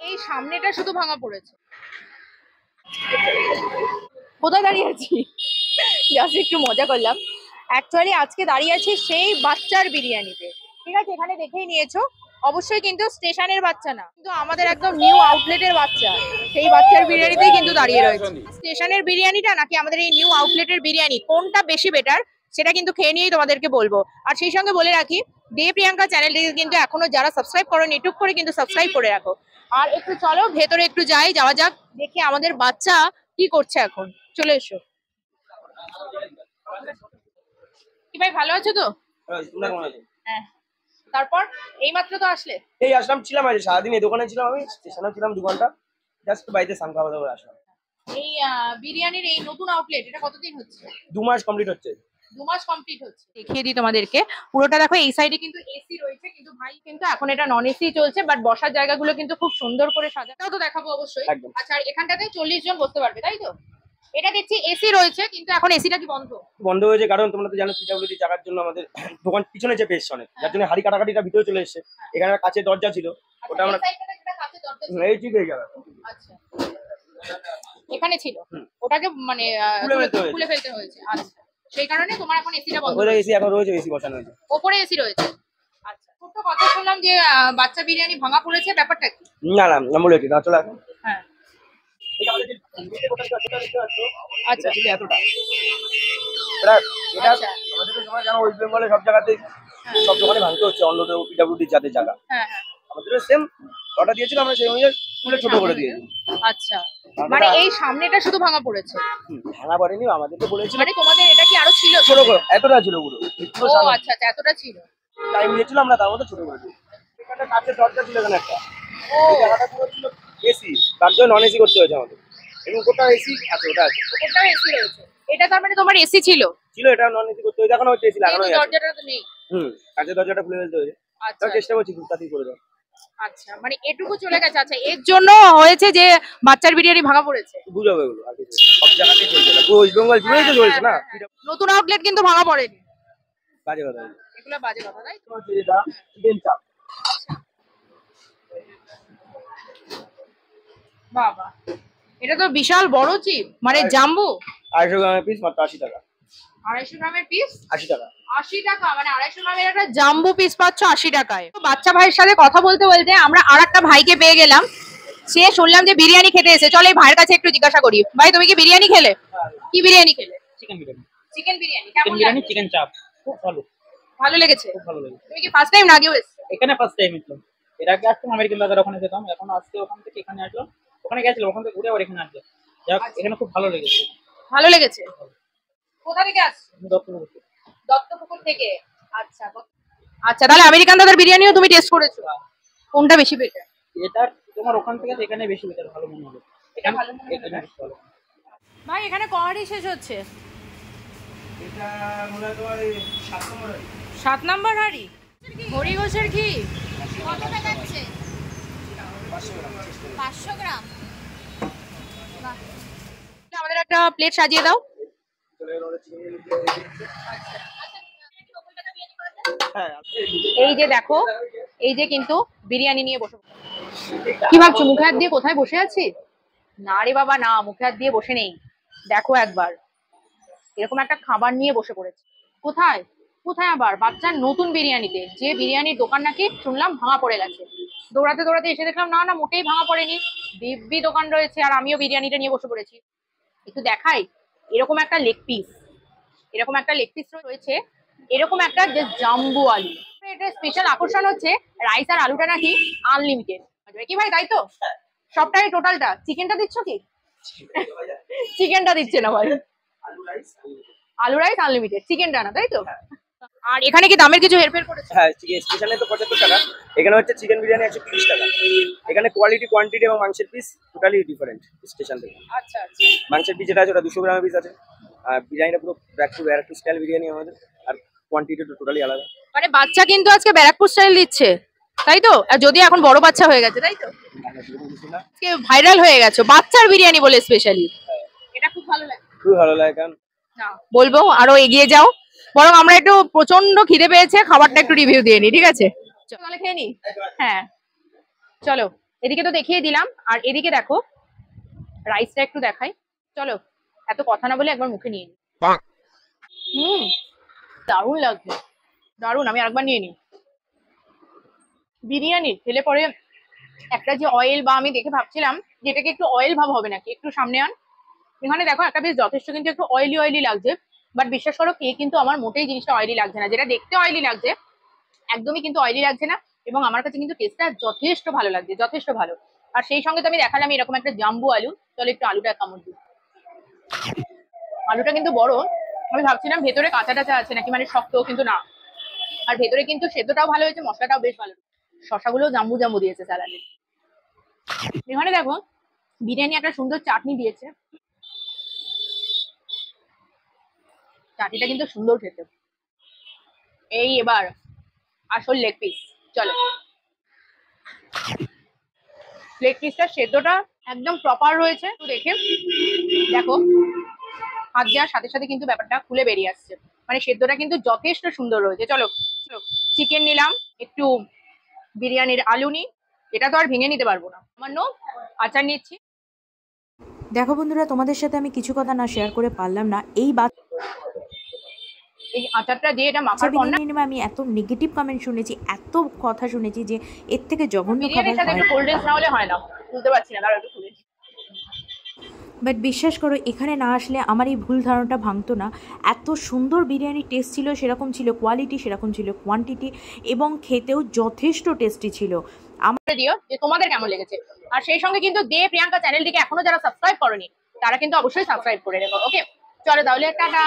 এই সামনেটা শুধু ভাঙা পড়েছে। কোথায় দাঁড়িয়ে আছি? জাস্ট একটু মজা করলাম। অ্যাকচুয়ালি আজকে দাঁড়িয়ে আছি সেই বাচ্চার বিরিয়ানিতে, ঠিক আছে? এখানে দেখেই নিয়েছো, অবশ্যই কিন্তু স্টেশনের বাচ্চা না, কিন্তু আমাদের একদম নিউ আউটলেটের বাচ্চা। সেই বাচ্চার বিরিয়ানিতেই কিন্তু দাঁড়িয়ে রয়েছে। স্টেশনের বিরিয়ানিটা নাকি আমাদের এই নিউ আউটলেটের বিরিয়ানি, কোনটা বেশি বেটার সেটা কিন্তু খেয়ে নিয়েই তোমাদেরকে বলবো। আর সেই সঙ্গে বলে রাখি, দে প্রিয়াঙ্কা চ্যানেলটিকে কিন্তু এখনো যারা সাবস্ক্রাইব করোনি, টুক করে কিন্তু সাবস্ক্রাইব করে রাখো। আর একটু চলো ভেতরে একটু যাওয়া যাক, দেখি আমাদের বাচ্চা কি করছে এখন। চলে এসো। কি ভাই, ভালো আছো তো? হ্যাঁ। তারপর এইমাত্র তো আসলে? এই আসলাম, ছিলাম আজ সারাদিন এই দোকানে ছিলাম, আমি স্টেশনে ছিলাম 2 ঘন্টা, জাস্ট বাড়িতে সাম খাওয়া দাওয়া আসলাম। এই বিরিয়ানির এই নতুন আউটলেট, এটা কতদিন হচ্ছে? 2 মাস কমপ্লিট হচ্ছে। 2 মাস কমপ্লিট হচ্ছে। দেখিয়ে দিই তোমাদেরকে পুরোটা। দেখো এই সাইডে কিন্তু এসি রয়েছে, কিন্তু ভাই কিন্তু এখন এটা নন এসি চলছে, বাট বসার জায়গাগুলো কিন্তু খুব সুন্দর করে সাজানো, তো দেখাবো অবশ্যই। আচ্ছা, আর এখানটাতে 40 জন বসতে পারবে, তাই তো? এটা দেখছি এসি রয়েছে, কিন্তু এখন এসিটা কি বন্ধ হয়েছে, কারণ তোমরা তো জানো পিডব্লিউডি জায়গার জন্য আমাদের দোকান পিছনে চেপে এসছে অনেক, যার জন্য হাড়ি কাটাকাটিটা ভিতরে চলে এসছে। এখানে কাছে দরজা ছিল, ওটা আমরা এই ঠিক হয়ে গেল। আচ্ছা, এখানে ছিল, ওটাকে মানে খুলে ফেলতে হয়েছে। আচ্ছা, সেই কারণে তোমার এখন এসিটা বন্ধ। ওই এসি এখন রয়েছে, এসি বসানো হয়েছে, উপরে এসি রয়েছে। আচ্ছা, ছোট্ট কথা শুনলাম যে বাচ্চা বিরিয়ানি ভাঙা পড়েছে, ব্যাপারটা কি? না না, আমি বলে না, চলে আসুন। হ্যাঁ, আচ্ছা, এতটা এটা আমাদের তো সময় জানো ওয়েস্ট বেঙ্গলে সব জায়গাতে সব দোকানে ভাঙতে হচ্ছে, অন্য পিডব্লিউডি যাদের জায়গা। হ্যাঁ হ্যাঁ, আমাদের সেম অর্ডার দিয়েছিল, আমরা সেই অনুযায়ী খুলে ছোট করে দিয়েছি। আচ্ছা, মানে এই সামনেটা শুধু ভাঙা পড়েছে? ভাঙা পড়েনি, আমাদেরকে বলেছিল। মানে তোমাদের এটা কি আরো ছিল? ছোট করে এতটা ছিল পুরো। ও আচ্ছা আচ্ছা, এতটা ছিল। টাইম নিয়েছিল, আমরা তার মধ্যে ছোট করে দিয়েছি। এখানে কাঁচের দরজা ছিল, এখানে একটা ও জায়গাটা পুরো ছিল এসি, তার জন্য নন এসি করতে হয়েছে আমাদের। এবং কোটা এসি আছে, ওটা আছে, ওটাও এসি রয়েছে। এটা তার মানে তোমার এসি ছিল? এটা নন এসি করতে হয়েছে, এখনো হচ্ছে এসি লাগানো আছে। দরজাটা তো নেই। কাঁচের দরজাটা খুলে ফেলতে হয়েছে। আচ্ছা, চেষ্টা করছি তাড়াতাড়ি করে দাও। আচ্ছা, মানে এটুকু চলে গেছে। আচ্ছা, এর জন্য হয়েছে যে বাচ্চার বিরিয়ানি ভাঙা পড়েছে। বুঝাবে এগুলো, আর কিছু সব জায়গাতেই চলছে না, পুরো ওয়েস্ট বেঙ্গল জুড়েই তো চলছে না। নতুন আউটলেট কিন্তু ভাঙা পড়েনি। বাজে কথা, এগুলো বাজে কথা, তাই তো? এটা চিকেন চাপ। বাবা, এটা তো বিশাল বড় চিপ, মানে জাম্বু। 250 গ্রামের পিস মাত্র 80 টাকা। 250 গ্রামের পিস 80 টাকা। 80 টাকা, মানে 250 গ্রামের একটা জাম্বু পিস পাচ্ছ 80 টাকায়। বাচ্চা ভাইয়ের সাথে কথা বলতে বলতে আমরা আরেকটা ভাইকে পেয়ে গেলাম। সে শুনলাম যে বিরিয়ানি খেতে এসে। চলো এই ভাইয়ের কাছে একটু জিজ্ঞাসা করি। ভাই, তুমি কি বিরিয়ানি খেলে? কি বিরিয়ানি খেলে? চিকেন বিরিয়ানি। চিকেন বিরিয়ানি কেমন লাগে? চিকেন চাপ খুব ভালো। ভালো লেগেছে? খুব ভালো লেগেছে। তুমি কি ফার্স্ট টাইম না আগেও এসেছো? এখানে ফার্স্ট টাইম এসেছি। এর আগে আসতাম আমেরিকান বাজার, ওখানে যেতাম, এখন আজকে ওখান থেকে এখানে আসলাম। ওখানে গেছিলাম, ওখান থেকে ঘুরে আবার এখানে আসলাম। যাক, এখানে খুব ভালো লেগেছে। ভালো লেগেছে? কোথা থেকে আসছো? দত্তপুকুর থেকে। আচ্ছা আচ্ছা, তাহলে আমেরিকান দাদার বিরিয়ানিও তুমি টেস্ট করেছো? কোনটা বেশি বেটার? এটা তোমার ওখান থেকে এখানে বেশি বেটার ভালো মনে হবে। এখানে ভালো মনে হবে। ভাই, এখানে কহারি শেষ হচ্ছে? এটা মনে হয় তোমার 7 নম্বর হাড়ি। 7 নম্বর হাড়ি হরি ঘোষের ঘি। কত টাকা আছে? 500 গ্রাম। আমাদের একটা প্লেট সাজিয়ে দাও। এই যে দেখো, এই যে কিন্তু বিরিয়ানি নিয়ে বসে। কি ভাবছো, মুখে হাত দিয়ে কোথায় বসে আছি? না রে বাবা, না, মুখে হাত দিয়ে বসে নেই। দেখো একবার, এরকম একটা খাবার নিয়ে বসে পড়েছে। কোথায় কোথায় আবার বাচ্চার নতুন বিরিয়ানিতে, যে বিরিয়ানির দোকান নাকি শুনলাম ভাঙা পড়ে গেছে। দৌড়াতে দৌড়াতে এসে দেখলাম না না, মোটেই ভাঙা পড়েনি, দিব্যি দোকান রয়েছে। আর আমিও বিরিয়ানিটা নিয়ে বসে পড়েছি। একটু দেখাই, এরকম একটা লেগ পিস, রয়েছে, এরকম একটা যে জাম্বু আলু। এটা স্পেশাল আকর্ষণ হচ্ছে রাইস আর আলুটা নাকি আনলিমিটেড। কি ভাই, তাই তো? সবটাই টোটালটা। চিকেনটা দিচ্ছ কি? চিকেনটা দিচ্ছে না ভাই, আলু রাইস আনলিমিটেড, চিকেনটা না, তাই তো? আর এখানে কি দামের কিছু হেরফের করেছে? হ্যাঁ, স্পেশালে তো 75 টাকা, এখানে হচ্ছে চিকেন বিরিয়ানি 130 টাকা। এখানে কোয়ালিটি, কোয়ান্টিটি এবং মাংসের পিস টোটালি ডিফারেন্ট স্টেশন থেকে। আচ্ছা আচ্ছা, মাংসের পিস যেটা আছে ওটা 200 গ্রামের পিস আছে, আর বিরিয়ানিটা পুরো ব্যারাকপুর স্টাইল বিরিয়ানি আমাদের, আর কোয়ান্টিটিটা টোটালি আলাদা। মানে বাচ্চা কিন্তু আজকে ব্যারাকপুর স্টাইল দিচ্ছে, তাই তো? আর যদি এখন বড় বাচ্চা হয়ে গেছে, তাই তো? আজকে ভাইরাল হয়ে গেছে বাচ্চার বিরিয়ানি বলে স্পেশালি। এটা খুব ভালো লাগে, খুব ভালো লাগে। কারণ না বলবো আরো এগিয়ে যাও, বরং আমরা একটু প্রচন্ড খিদে পেয়েছে, খাবারটা একটু রিভিউ দিয়ে নি, ঠিক আছে? তাহলে খেয়ে নি। হ্যাঁ চলো, এদিকে তো দেখিয়ে দিলাম, আর এদিকে দেখো রাইসটা একটু দেখাই। চলো, এত কথা না বলে একবার মুখে নিয়ে নিই। হুম, দারুণ লাগছে, দারুণ। আমি আরেকবার নিয়ে নিই। বিরিয়ানি খেলে পরে একটা যে অয়েল, বা আমি দেখে ভাবছিলাম যে এটাকে একটু অয়েল ভাব হবে নাকি, একটু সামনে আন। এখানে দেখো একটা বেশ যথেষ্ট কিন্তু একটু অয়েলি অয়েলি লাগছে, বাট বিশ্বাস করো কে কিন্তু আমার মোটেই জিনিসটা অয়েলি লাগছে না। যেটা দেখতে অয়েলি লাগছে একদমই কিন্তু অয়েলি লাগছে না, এবং আমার কাছে কিন্তু টেস্টটা যথেষ্ট ভালো লাগছে, যথেষ্ট ভালো। আর সেই সঙ্গে তো আমি দেখালাম এরকম একটা জাম্বু আলু। চলো একটু আলুটা কামড় দিই। আলুটা কিন্তু বড়, আমি ভাবছিলাম ভেতরে কাঁচা টাচা আছে নাকি, মানে শক্ত, কিন্তু না। আর ভেতরে কিন্তু সেদ্ধটাও ভালো হয়েছে, মশলাটাও বেশ ভালো। শশাগুলো জাম্বু জাম্বু দিয়েছে স্যালাডে। এখানে দেখো বিরিয়ানি একটা সুন্দর চাটনি দিয়েছে, চাটনিটা কিন্তু সুন্দর খেতে। এই এবার আসল লেগ পিস। চলো, লেগ পিসটা সেদ্ধটা একদম প্রপার রয়েছে, একটু দেখে দেখো হাত দেওয়ার সাথে সাথে কিন্তু ব্যাপারটা খুলে বেরিয়ে আসছে, মানে সেদ্ধটা কিন্তু যথেষ্ট সুন্দর রয়েছে। চলো চলো, চিকেন নিলাম, একটু বিরিয়ানির আলু নিই, এটা তো আর ভেঙে নিতে পারবো না। সামান্য আচার নিচ্ছি। দেখো বন্ধুরা, তোমাদের সাথে আমি কিছু কথা না শেয়ার করে পারলাম না। এই এই আচারটা দিয়ে এটা বাচ্চা মাখার পর না, বিরিয়ানি নিয়ে আমি এত নেগেটিভ কমেন্ট শুনেছি, এত কথা শুনেছি যে এর থেকে জঘন্য খাবার বিরিয়ানির সাথে হয় একটু না। কোল্ড ড্রিঙ্কস না হলে হয় না। বুঝতে পারছি না, দাঁড়াও একটু খুলে নিই। বাট বিশ্বাস করো, এখানে না আসলে আমার এই ভুল ধারণাটা ভাঙতো না। এত সুন্দর বিরিয়ানি টেস্ট ছিল, সেরকম ছিল কোয়ালিটি, সেরকম ছিল কোয়ান্টিটি, এবং খেতেও যথেষ্ট টেস্টি ছিল। আমাকে দিও যে তোমাদের কেমন লেগেছে। আর সেই সঙ্গে কিন্তু দে প্রিয়াঙ্কা চ্যানেলটিকে এখনো যারা সাবস্ক্রাইব করনি তারা কিন্তু অবশ্যই সাবস্ক্রাইব করে রেখো। ওকে, চলো তাহলে টাটা।